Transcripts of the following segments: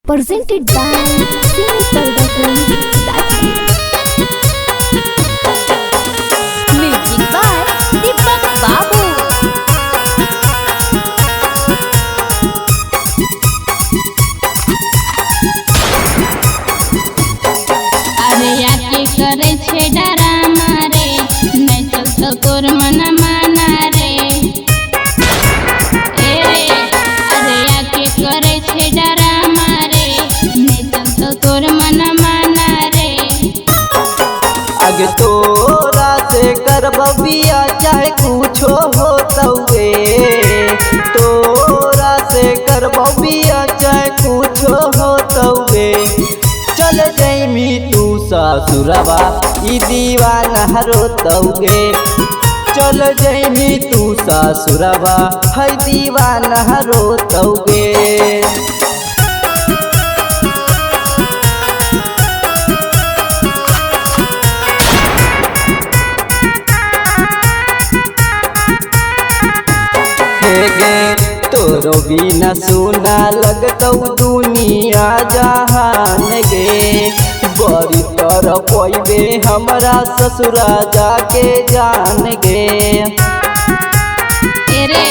presented by Sini Films. Music by Deepak Babu. अरे याके करे छे डरामा रे नहीं चलतो तोर मन माना रे ए रे अरे याके करे छे डरामा रे नहीं चलतो तोर मन माना रे आगे तोरा से करब बिया चाहे कुछो होतवे तोरा से करब बिया चाहे कुछो होतवे चल जैमी तू ससुरबा ई दीवाना रोतवे चल जैमी तू ससुरबा है दीवाना रोतवे तोरो बिना सुना लगतौ दुनिया जहान गे बड़ी तरह पैबे हमरा ससुरा जाके जान गे ए रे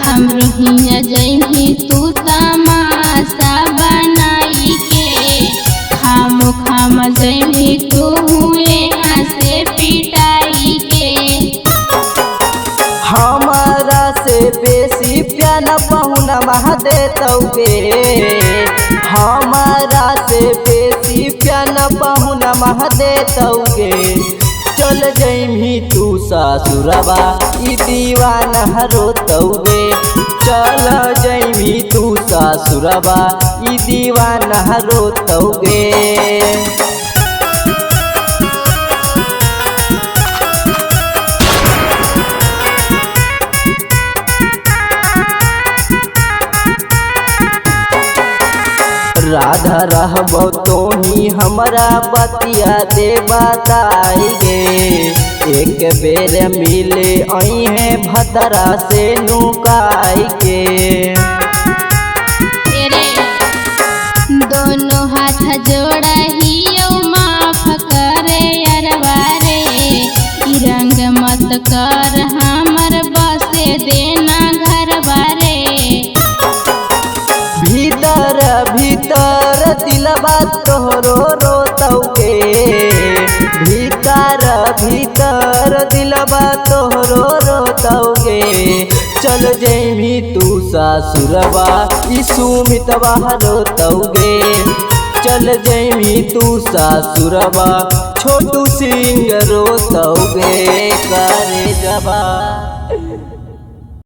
हम रोहिया जइही तू तमाशा बनाई के खाम जइही तू हुए से पिटाई के हमारा से बेसी प्यार पहुना मह देतौगे हमारा से बेसी प्यार पहुना मह देतौगे चल जैमी तू ससुरबा ई दीवाना रोतौगे चल जैमी तू ससुरबा ई दीवाना रोतौगे राधा रहबो तोही हमरा बतिया दे बताई गे एक बेर मिले आई है भतरा से नुकाई के रे दोनों हाथ जोड़हियो माफ करे अरवा रे ई रंग मत कर हमर बसे देना घरवा रे भीतर भीतर दिलबा तोहरो रोतौगे भीतर भीतर दिलबा तोहरो रोतौगे चल जैमी तू ससुरबा ई सुमितबा रोतौगे चल जैमी तू ससुरबा छोटू सिंह रोतौगे करे जबा।